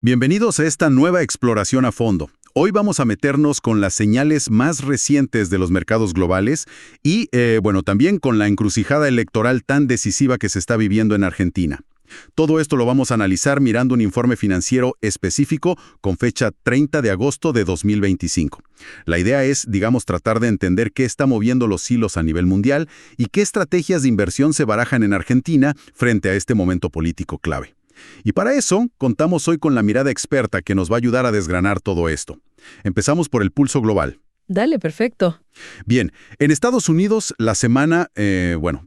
Bienvenidos a esta nueva exploración a fondo. Hoy vamos a meternos con las señales más recientes de los mercados globales y, también con la encrucijada electoral tan decisiva que se está viviendo en Argentina. Todo esto lo vamos a analizar mirando un informe financiero específico con fecha 30 de agosto de 2025. La idea es, tratar de entender qué está moviendo los hilos a nivel mundial y qué estrategias de inversión se barajan en Argentina frente a este momento político clave. Y para eso, contamos hoy con la mirada experta que nos va a ayudar a desgranar todo esto. Empezamos por el pulso global. Dale, perfecto. Bien, en Estados Unidos la semana,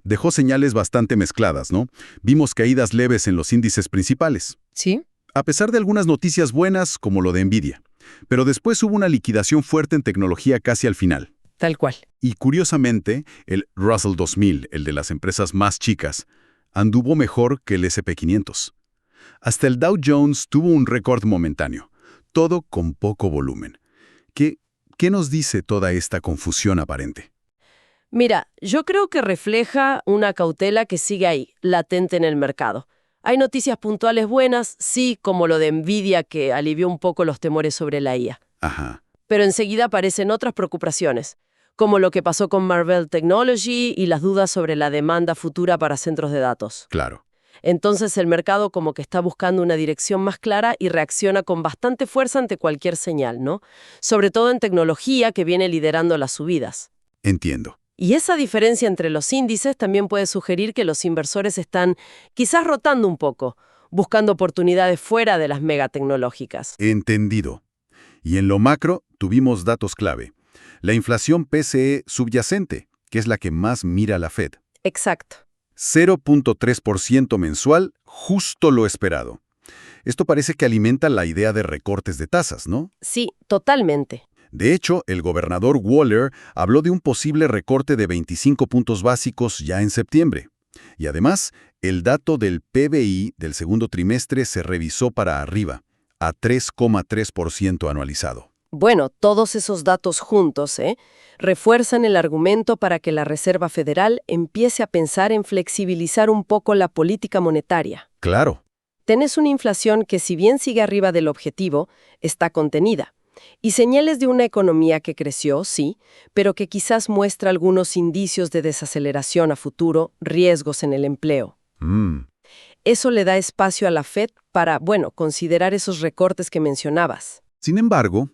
dejó señales bastante mezcladas, ¿no? Vimos caídas leves en los índices principales, ¿Sí? a pesar de algunas noticias buenas como lo de Nvidia. Pero después hubo una liquidación fuerte en tecnología casi al final. Tal cual. Y curiosamente, el Russell 2000, el de las empresas más chicas, anduvo mejor que el S&P 500. Hasta el Dow Jones tuvo un récord momentáneo, todo con poco volumen. ¿Qué nos dice toda esta confusión aparente? Mira, yo creo que refleja una cautela que sigue ahí, latente en el mercado. Hay noticias puntuales buenas, sí, como lo de Nvidia, que alivió un poco los temores sobre la IA. Ajá, Pero enseguida aparecen otras preocupaciones, como lo que pasó con Marvell Technology y las dudas sobre la demanda futura para centros de datos. claro. Entonces el mercado como que está buscando una dirección más clara y reacciona con bastante fuerza ante cualquier señal, ¿no? Sobre todo en tecnología que viene liderando las subidas. Entiendo. Y esa diferencia entre los índices también puede sugerir que los inversores están quizás rotando un poco, buscando oportunidades fuera de las megatecnológicas. Entendido. Y en lo macro tuvimos datos clave. La inflación PCE subyacente, que es la que más mira la Fed. Exacto. 0.3% mensual, justo lo esperado. Esto parece que alimenta la idea de recortes de tasas, ¿no? Sí, totalmente. De hecho, el gobernador Waller habló de un posible recorte de 25 puntos básicos ya en septiembre. Y además, el dato del PBI del segundo trimestre se revisó para arriba, a 3,3% anualizado. Bueno, todos esos datos juntos, refuerzan el argumento para que la Reserva Federal empiece a pensar en flexibilizar un poco la política monetaria. Claro, Tenés una inflación que, si bien sigue arriba del objetivo, está contenida. Y señales de una economía que creció, sí, pero que quizás muestra algunos indicios de desaceleración a futuro, riesgos en el empleo. Eso le da espacio a la Fed para, considerar esos recortes que mencionabas. Sin embargo,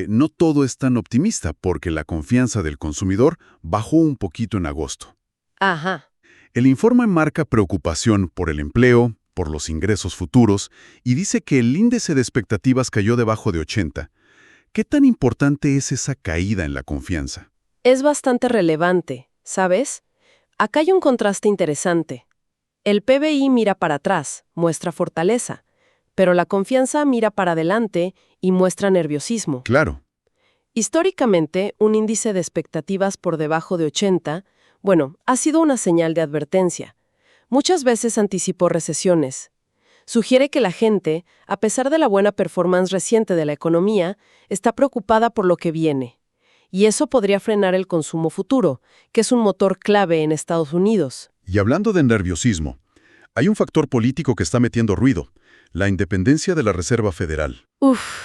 no todo es tan optimista porque la confianza del consumidor bajó un poquito en agosto. Ajá. El informe marca preocupación por el empleo, por los ingresos futuros, y dice que el índice de expectativas cayó debajo de 80. ¿Qué tan importante es esa caída en la confianza? Es bastante relevante, ¿sabes? Acá hay un contraste interesante. El PBI mira para atrás, muestra fortaleza, pero la confianza mira para adelante y muestra nerviosismo. Claro, Históricamente, un índice de expectativas por debajo de 80, ha sido una señal de advertencia. Muchas veces anticipó recesiones. Sugiere que la gente, a pesar de la buena performance reciente de la economía, está preocupada por lo que viene. Y eso podría frenar el consumo futuro, que es un motor clave en Estados Unidos. y hablando de nerviosismo, hay un factor político que está metiendo ruido, la independencia de la Reserva Federal.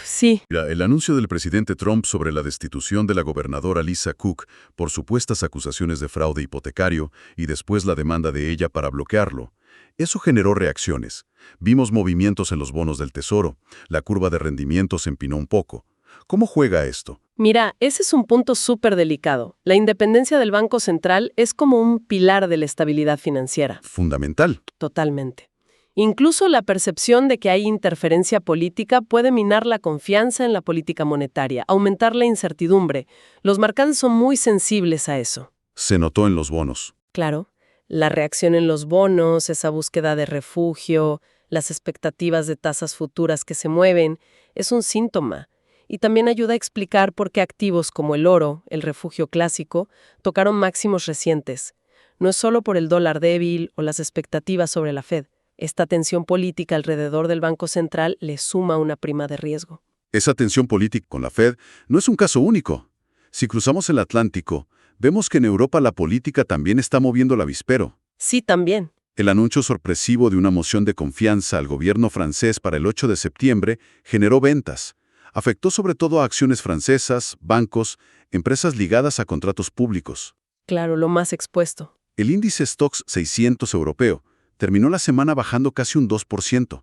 Sí. Mira, el anuncio del presidente Trump sobre la destitución de la gobernadora Lisa Cook por supuestas acusaciones de fraude hipotecario y después la demanda de ella para bloquearlo. Eso generó reacciones. Vimos movimientos en los bonos del Tesoro. La curva de rendimiento se empinó un poco. ¿Cómo juega esto? Mira, ese es un punto súper delicado. La independencia del Banco Central es como un pilar de la estabilidad financiera. Fundamental. Totalmente. Incluso la percepción de que hay interferencia política puede minar la confianza en la política monetaria, aumentar la incertidumbre. Los mercados son muy sensibles a eso. Se notó en los bonos. Claro, la reacción en los bonos, esa búsqueda de refugio, las expectativas de tasas futuras que se mueven, es un síntoma. Y también ayuda a explicar por qué activos como el oro, el refugio clásico, tocaron máximos recientes. No es solo por el dólar débil o las expectativas sobre la Fed. Esta tensión política alrededor del Banco Central le suma una prima de riesgo. Esa tensión política con la Fed no es un caso único. Si cruzamos el Atlántico, vemos que en Europa la política también está moviendo el avispero. Sí, también. El anuncio sorpresivo de una moción de confianza al gobierno francés para el 8 de septiembre generó ventas. Afectó sobre todo a acciones francesas, bancos, empresas ligadas a contratos públicos. Claro, lo más expuesto. El índice Stoxx 600 europeo terminó la semana bajando casi un 2%.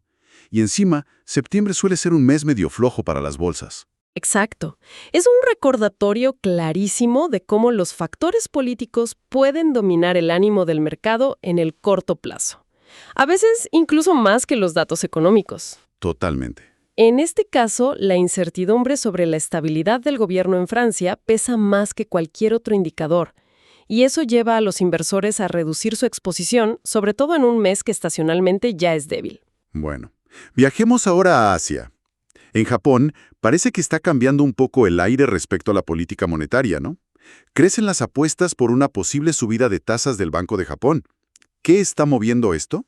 Y encima, septiembre suele ser un mes medio flojo para las bolsas. Exacto. Es un recordatorio clarísimo de cómo los factores políticos pueden dominar el ánimo del mercado en el corto plazo. A veces incluso más que los datos económicos. Totalmente. En este caso, la incertidumbre sobre la estabilidad del gobierno en Francia pesa más que cualquier otro indicador. Y eso lleva a los inversores a reducir su exposición, sobre todo en un mes que estacionalmente ya es débil. Bueno, viajemos ahora a Asia. En Japón, parece que está cambiando un poco el aire respecto a la política monetaria, ¿no? Crecen las apuestas por una posible subida de tasas del Banco de Japón. ¿Qué está moviendo esto?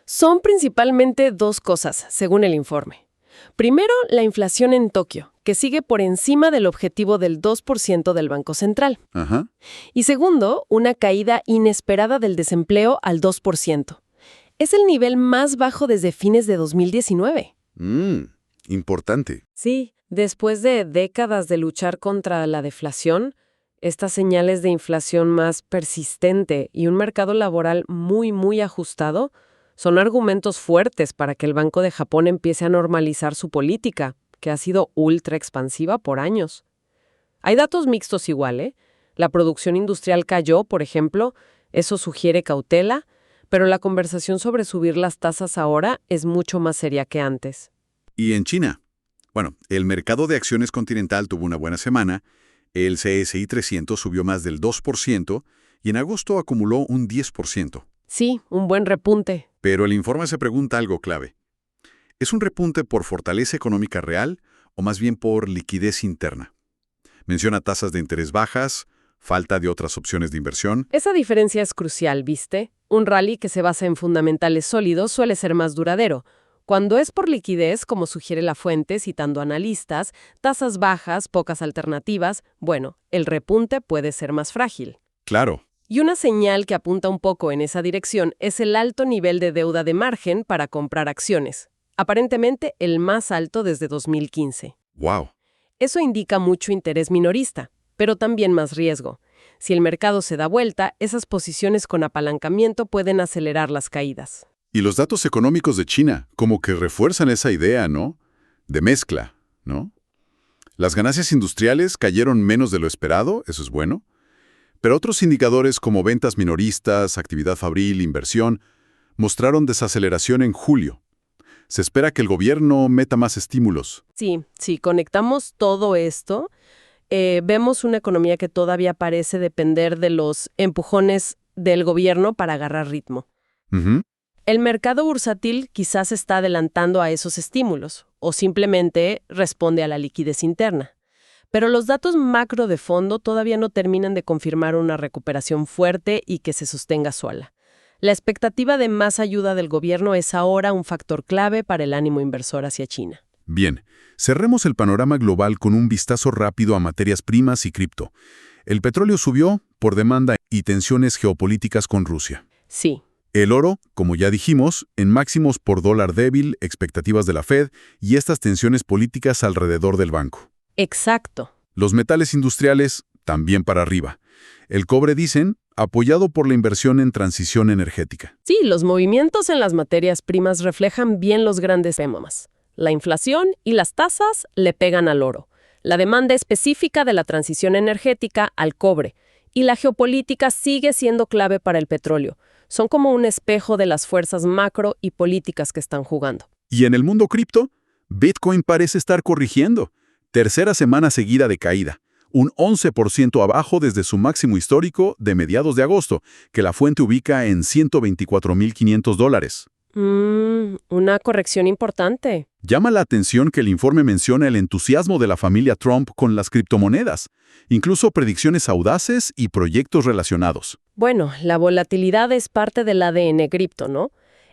Son principalmente dos cosas, según el informe. Primero, la inflación en Tokio, que sigue por encima del objetivo del 2% del Banco Central. Ajá. Y segundo, una caída inesperada del desempleo al 2%. Es el nivel más bajo desde fines de 2019. Importante. Sí, después de décadas de luchar contra la deflación, estas señales de inflación más persistente y un mercado laboral muy ajustado son argumentos fuertes para que el Banco de Japón empiece a normalizar su política, que ha sido ultra expansiva por años. Hay datos mixtos igual, ¿eh? La producción industrial cayó, por ejemplo, eso sugiere cautela, pero la conversación sobre subir las tasas ahora es mucho más seria que antes. ¿Y en China? Bueno, el mercado de acciones continental tuvo una buena semana, el CSI 300 subió más del 2% y en agosto acumuló un 10%. Sí, un buen repunte. Pero el informe se pregunta algo clave. ¿Es un repunte por fortaleza económica real o más bien por liquidez interna? Menciona tasas de interés bajas, falta de otras opciones de inversión. Esa diferencia es crucial, ¿viste? Un rally que se basa en fundamentales sólidos suele ser más duradero. Cuando es por liquidez, como sugiere la fuente, citando analistas, tasas bajas, pocas alternativas, bueno, el repunte puede ser más frágil. Claro. Y una señal que apunta un poco en esa dirección es el alto nivel de deuda de margen para comprar acciones. Aparentemente el más alto desde 2015. ¡Wow! Eso indica mucho interés minorista, pero también más riesgo. Si el mercado se da vuelta, esas posiciones con apalancamiento pueden acelerar las caídas. Y los datos económicos de China como que refuerzan esa idea, ¿no? De mezcla, ¿no? Las ganancias industriales cayeron menos de lo esperado, eso es bueno. Pero otros indicadores como ventas minoristas, actividad fabril, inversión, mostraron desaceleración en julio. Se espera que el gobierno meta más estímulos. Sí, si conectamos todo esto, vemos una economía que todavía parece depender de los empujones del gobierno para agarrar ritmo. Ujú. El mercado bursátil quizás está adelantando a esos estímulos o simplemente responde a la liquidez interna. Pero los datos macro de fondo todavía no terminan de confirmar una recuperación fuerte y que se sostenga sola. La expectativa de más ayuda del gobierno es ahora un factor clave para el ánimo inversor hacia China. Bien, cerremos el panorama global con un vistazo rápido a materias primas y cripto. El petróleo subió por demanda y tensiones geopolíticas con Rusia. Sí. El oro, como ya dijimos, en máximos por dólar débil, expectativas de la Fed y estas tensiones políticas alrededor del banco. Exacto. Los metales industriales, también para arriba. El cobre, dicen, apoyado por la inversión en transición energética. Sí, los movimientos en las materias primas reflejan bien los grandes temas. La inflación y las tasas le pegan al oro. La demanda específica de la transición energética al cobre. Y la geopolítica sigue siendo clave para el petróleo. Son como un espejo de las fuerzas macro y políticas que están jugando. Y en el mundo cripto, Bitcoin parece estar corrigiendo. Tercera semana seguida de caída. Un 11% abajo desde su máximo histórico de mediados de agosto, que la fuente ubica en $124,500. Una corrección importante. Llama la atención que el informe menciona el entusiasmo de la familia Trump con las criptomonedas, incluso predicciones audaces y proyectos relacionados. Bueno, la volatilidad es parte del ADN cripto, ¿no?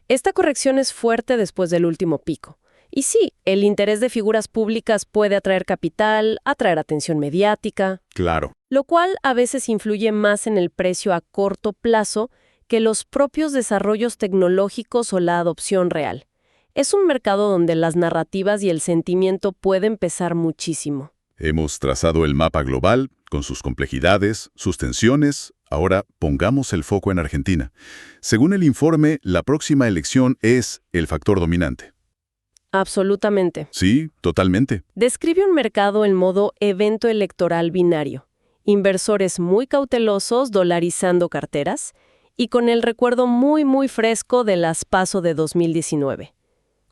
Esta corrección es fuerte después del último pico. Y sí, el interés de figuras públicas puede atraer capital, atraer atención mediática, Claro. lo cual a veces influye más en el precio a corto plazo que los propios desarrollos tecnológicos o la adopción real. Es un mercado donde las narrativas y el sentimiento pueden pesar muchísimo. Hemos trazado el mapa global, con sus complejidades, sus tensiones. Ahora pongamos el foco en Argentina. Según el informe, la próxima elección es el factor dominante. Absolutamente. Sí, totalmente. Describe un mercado en modo evento electoral binario. Inversores muy cautelosos dolarizando carteras y con el recuerdo muy fresco de las PASO de 2019.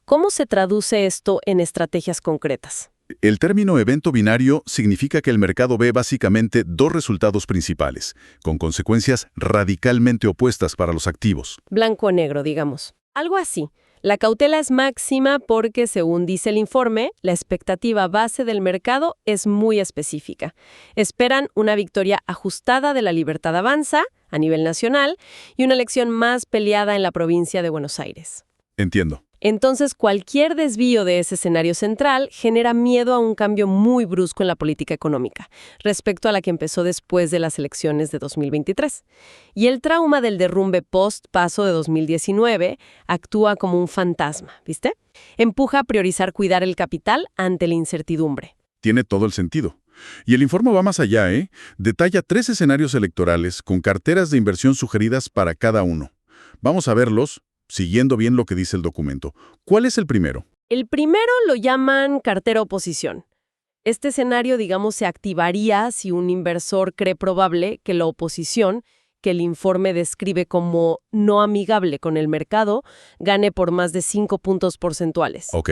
¿Cómo se traduce esto en estrategias concretas? El término evento binario significa que el mercado ve básicamente dos resultados principales, con consecuencias radicalmente opuestas para los activos. Blanco o negro, digamos. Algo así. La cautela es máxima porque, según dice el informe, la expectativa base del mercado es muy específica. Esperan una victoria ajustada de La Libertad Avanza a nivel nacional y una elección más peleada en la provincia de Buenos Aires. Entiendo. Entonces, cualquier desvío de ese escenario central genera miedo a un cambio muy brusco en la política económica, respecto a la que empezó después de las elecciones de 2023. Y el trauma del derrumbe post-paso de 2019 actúa como un fantasma, ¿viste? Empuja a priorizar cuidar el capital ante la incertidumbre. Tiene todo el sentido. Y el informe va más allá, ¿eh? Detalla 3 escenarios electorales con carteras de inversión sugeridas para cada uno. Vamos a verlos, siguiendo bien lo que dice el documento. ¿Cuál es el primero? El primero lo llaman cartera oposición. Este escenario, digamos, se activaría si un inversor cree probable que la oposición, que el informe describe como no amigable con el mercado, gane por más de 5 puntos porcentuales. Ok.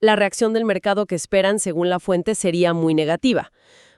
La reacción del mercado que esperan, según la fuente, sería muy negativa.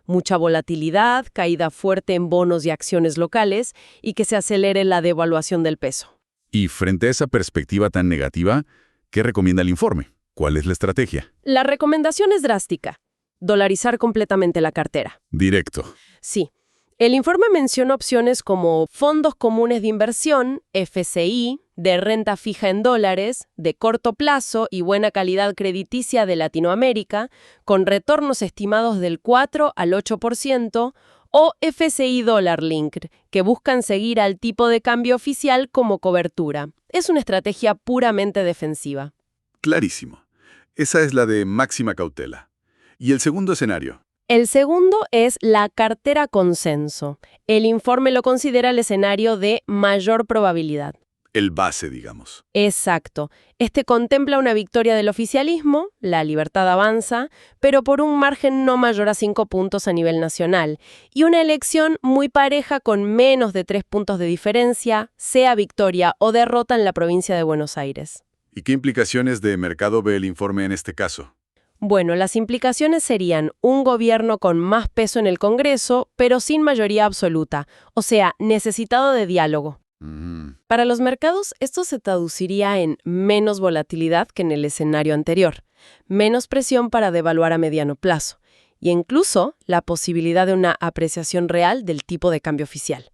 Mucha volatilidad, caída fuerte en bonos y acciones locales y que se acelere la devaluación del peso. Y frente a esa perspectiva tan negativa, ¿qué recomienda el informe? ¿Cuál es la estrategia? La recomendación es drástica: dolarizar completamente la cartera. Directo. Sí. El informe menciona opciones como fondos comunes de inversión, FCI, de renta fija en dólares, de corto plazo y buena calidad crediticia de Latinoamérica, con retornos estimados del 4 al 8%, o FCI Dollar Linked, que buscan seguir al tipo de cambio oficial como cobertura. Es una estrategia puramente defensiva. Clarísimo. Esa es la de máxima cautela. ¿Y el segundo escenario? El segundo es la cartera consenso. El informe lo considera el escenario de mayor probabilidad. El base, digamos. Exacto. Este contempla una victoria del oficialismo, La Libertad Avanza, pero por un margen no mayor a 5 puntos a nivel nacional, y una elección muy pareja con menos de 3 puntos de diferencia, sea victoria o derrota en la provincia de Buenos Aires. ¿Y qué implicaciones de mercado ve el informe en este caso? Bueno, las implicaciones serían un gobierno con más peso en el Congreso, pero sin mayoría absoluta, o sea, necesitado de diálogo. Para los mercados, esto se traduciría en menos volatilidad que en el escenario anterior, menos presión para devaluar a mediano plazo, y incluso la posibilidad de una apreciación real del tipo de cambio oficial.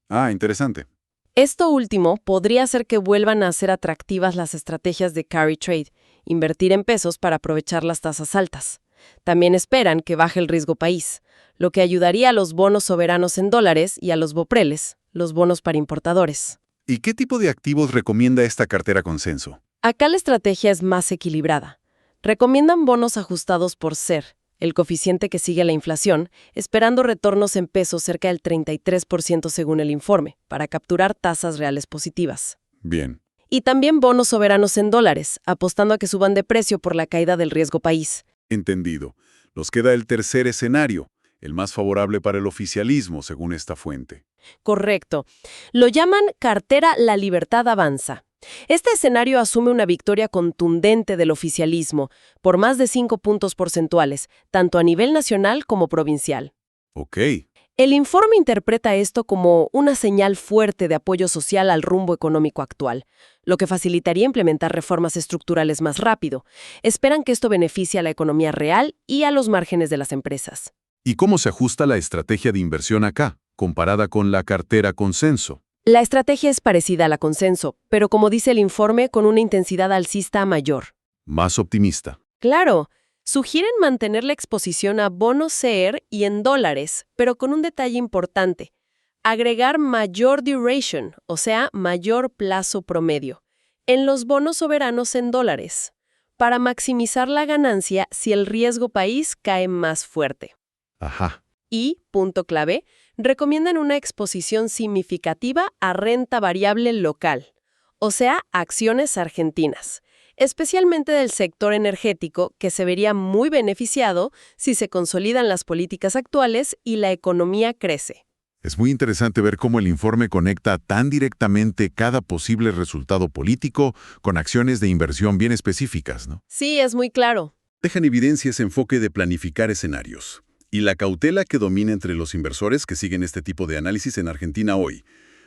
Ah, interesante. Esto último podría hacer que vuelvan a ser atractivas las estrategias de carry trade, invertir en pesos para aprovechar las tasas altas. También esperan que baje el riesgo país, lo que ayudaría a los bonos soberanos en dólares y a los BOPRELES, los bonos para importadores. ¿Y qué tipo de activos recomienda esta cartera consenso? Acá la estrategia es más equilibrada. Recomiendan bonos ajustados por SER, el coeficiente que sigue la inflación, esperando retornos en pesos cerca del 33% según el informe, para capturar tasas reales positivas. Bien. Y también bonos soberanos en dólares, apostando a que suban de precio por la caída del riesgo país. Entendido. Nos queda el tercer escenario, el más favorable para el oficialismo, según esta fuente. Correcto. Lo llaman cartera La Libertad Avanza. Este escenario asume una victoria contundente del oficialismo, por más de 5 puntos porcentuales, tanto a nivel nacional como provincial. Ok. El informe interpreta esto como una señal fuerte de apoyo social al rumbo económico actual, lo que facilitaría implementar reformas estructurales más rápido. Esperan que esto beneficie a la economía real y a los márgenes de las empresas. ¿Y cómo se ajusta la estrategia de inversión acá, comparada con la cartera consenso? La estrategia es parecida a la consenso, pero como dice el informe, con una intensidad alcista mayor. Más optimista. Claro, sugieren mantener la exposición a bonos SER y en dólares, pero con un detalle importante. agregar mayor duration, o sea, mayor plazo promedio, en los bonos soberanos en dólares, para maximizar la ganancia si el riesgo país cae más fuerte. Ajá. Y, punto clave, recomiendan una exposición significativa a renta variable local, o sea, acciones argentinas, especialmente del sector energético, que se vería muy beneficiado si se consolidan las políticas actuales y la economía crece. Es muy interesante ver cómo el informe conecta tan directamente cada posible resultado político con acciones de inversión bien específicas, ¿no? Sí, es muy claro. Deja en evidencia ese enfoque de planificar escenarios y la cautela que domina entre los inversores que siguen este tipo de análisis en Argentina hoy.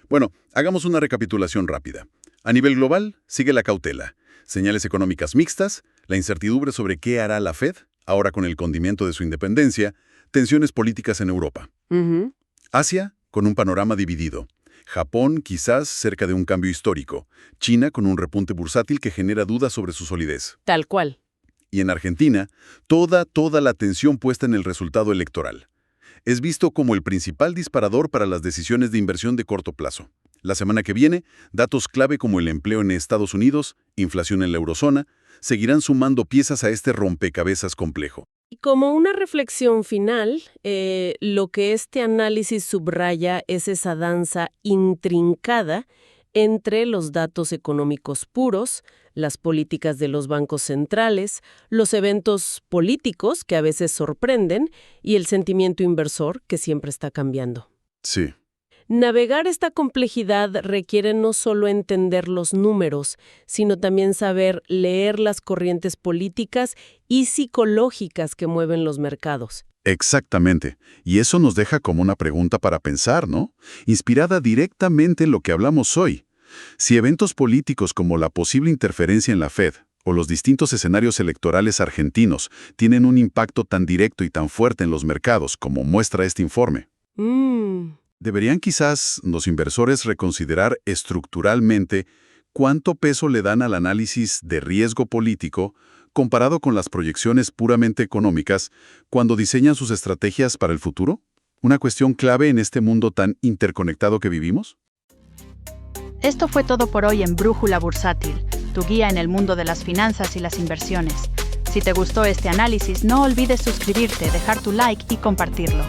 Bueno, hagamos una recapitulación rápida. A nivel global, sigue la cautela, señales económicas mixtas, la incertidumbre sobre qué hará la Fed, ahora con el condimento de su independencia, tensiones políticas en Europa. Ujú. Asia, con un panorama dividido. Japón, quizás cerca de un cambio histórico. China, con un repunte bursátil que genera dudas sobre su solidez. Tal cual. Y en Argentina, toda la atención puesta en el resultado electoral. Es visto como el principal disparador para las decisiones de inversión de corto plazo. La semana que viene, datos clave como el empleo en Estados Unidos, inflación en la eurozona, seguirán sumando piezas a este rompecabezas complejo. Y como una reflexión final, lo que este análisis subraya es esa danza intrincada entre los datos económicos puros, las políticas de los bancos centrales, los eventos políticos que a veces sorprenden y el sentimiento inversor que siempre está cambiando. Sí. Navegar esta complejidad requiere no solo entender los números, sino también saber leer las corrientes políticas y psicológicas que mueven los mercados. Exactamente. Y eso nos deja como una pregunta para pensar, ¿no? Inspirada directamente en lo que hablamos hoy. Si eventos políticos como la posible interferencia en la Fed o los distintos escenarios electorales argentinos tienen un impacto tan directo y tan fuerte en los mercados como muestra este informe, ¿deberían quizás los inversores reconsiderar estructuralmente cuánto peso le dan al análisis de riesgo político comparado con las proyecciones puramente económicas cuando diseñan sus estrategias para el futuro? ¿Una cuestión clave en este mundo tan interconectado que vivimos? Esto fue todo por hoy en Brújula Bursátil, tu guía en el mundo de las finanzas y las inversiones. Si te gustó este análisis, no olvides suscribirte, dejar tu like y compartirlo.